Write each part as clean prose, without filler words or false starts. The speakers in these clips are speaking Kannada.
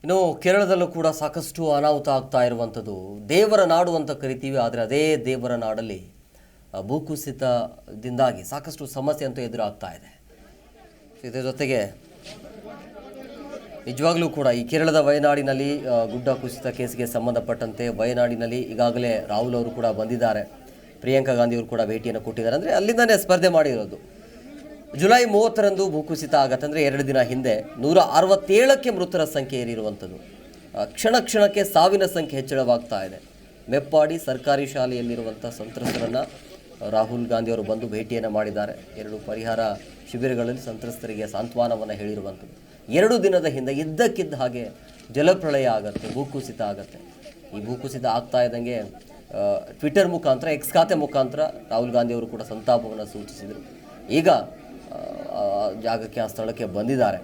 ಇನ್ನು ಕೇರಳದಲ್ಲೂ ಕೂಡ ಸಾಕಷ್ಟು ಅನಾಹುತ ಆಗ್ತಾ ಇರುವಂಥದ್ದು. ದೇವರ ನಾಡು ಅಂತ ಕರಿತೀವಿ, ಆದರೆ ಅದೇ ದೇವರ ನಾಡಲ್ಲಿ ಭೂಕುಸಿತದಿಂದಾಗಿ ಸಾಕಷ್ಟು ಸಮಸ್ಯೆ ಅಂತೂ ಎದುರಾಗ್ತಾ ಇದೆ. ಇದರ ಜೊತೆಗೆ ನಿಜವಾಗ್ಲೂ ಕೂಡ ಈ ಕೇರಳದ ವಯನಾಡಿನಲ್ಲಿ ಗುಡ್ಡ ಕುಸಿತ ಕೇಸಿಗೆ ಸಂಬಂಧಪಟ್ಟಂತೆ ವಯನಾಡಿನಲ್ಲಿ ಈಗಾಗಲೇ ರಾಹುಲ್ ಅವರು ಕೂಡ ಬಂದಿದ್ದಾರೆ, ಪ್ರಿಯಾಂಕಾ ಗಾಂಧಿ ಅವರು ಕೂಡ ಭೇಟಿಯನ್ನು ಕೊಟ್ಟಿದ್ದಾರೆ. ಅಂದರೆ ಅಲ್ಲಿಂದನೇ ಸ್ಪರ್ಧೆ ಮಾಡಿರೋದು. ಜುಲೈ 30ರಂದು ಭೂಕುಸಿತ ಆಗತ್ತೆ, ಅಂದರೆ 2 ದಿನ ಹಿಂದೆ 167ಕ್ಕೆ ಮೃತರ ಸಂಖ್ಯೆ ಏರಿರುವಂಥದ್ದು. ಕ್ಷಣ ಕ್ಷಣಕ್ಕೆ ಸಾವಿನ ಸಂಖ್ಯೆ ಹೆಚ್ಚಳವಾಗ್ತಾ ಇದೆ. ಮೆಪ್ಪಾಡಿ ಸರ್ಕಾರಿ ಶಾಲೆಯಲ್ಲಿರುವಂಥ ಸಂತ್ರಸ್ತರನ್ನು ರಾಹುಲ್ ಗಾಂಧಿ ಅವರು ಬಂದು ಭೇಟಿಯನ್ನು ಮಾಡಿದ್ದಾರೆ. 2 ಪರಿಹಾರ ಶಿಬಿರಗಳಲ್ಲಿ ಸಂತ್ರಸ್ತರಿಗೆ ಸಾಂತ್ವನವನ್ನು ಹೇಳಿರುವಂಥದ್ದು. 2 ದಿನದ ಹಿಂದೆ ಇದ್ದಕ್ಕಿದ್ದ ಹಾಗೆ ಜಲಪ್ರಳಯ ಆಗತ್ತೆ, ಭೂಕುಸಿತ ಆಗತ್ತೆ. ಈ ಭೂಕುಸಿತ ಆಗ್ತಾ ಇದ್ದಂಗೆ ಟ್ವಿಟರ್ ಮುಖಾಂತರ, ಎಕ್ಸ್ ಖಾತೆ ಮುಖಾಂತರ ರಾಹುಲ್ ಗಾಂಧಿ ಅವರು ಕೂಡ ಸಂತಾಪವನ್ನು ಸೂಚಿಸಿದರು. ಈಗ ಜಾಗಕ್ಕೆ, ಆ ಸ್ಥಳಕ್ಕೆ ಬಂದಿದ್ದಾರೆ.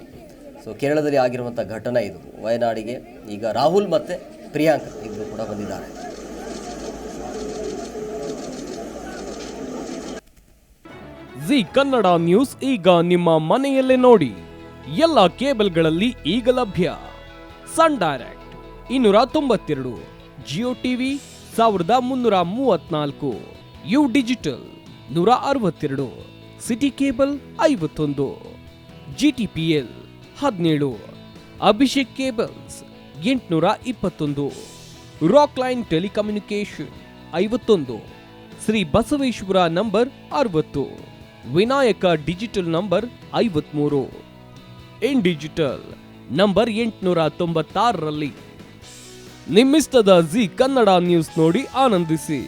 ಸೊ ಕೇರಳದಲ್ಲಿ ಆಗಿರುವಂಥ ಘಟನೆ ಇದು. ವಯನಾಡಿಗೆ ಈಗ ರಾಹುಲ್ ಮತ್ತು ಪ್ರಿಯಾಂಕಾ ಇಬ್ಬರು ಕೂಡ ಬಂದಿದ್ದಾರೆ. ಜಿ ಕನ್ನಡ ನ್ಯೂಸ್ ಈಗ ನಿಮ್ಮ ಮನೆಯಲ್ಲೇ ನೋಡಿ. ಎಲ್ಲ ಕೇಬಲ್ಗಳಲ್ಲಿ ಈಗ ಲಭ್ಯ. Sun direct 292, Jio TV 1334, U digital 162, city cable 51, GTPL 17, Abhishek cables 821, rock line telecommunication 51, Shri Basaveshwara number 60, Vinayaka digital number 53, in digital number 896ರಲ್ಲಿ. ನಿಮ್ಮಿಸ್ತದ ಜಿ ಕನ್ನಡ ನ್ಯೂಸ್ ನೋಡಿ ಆನಂದಿಸಿ.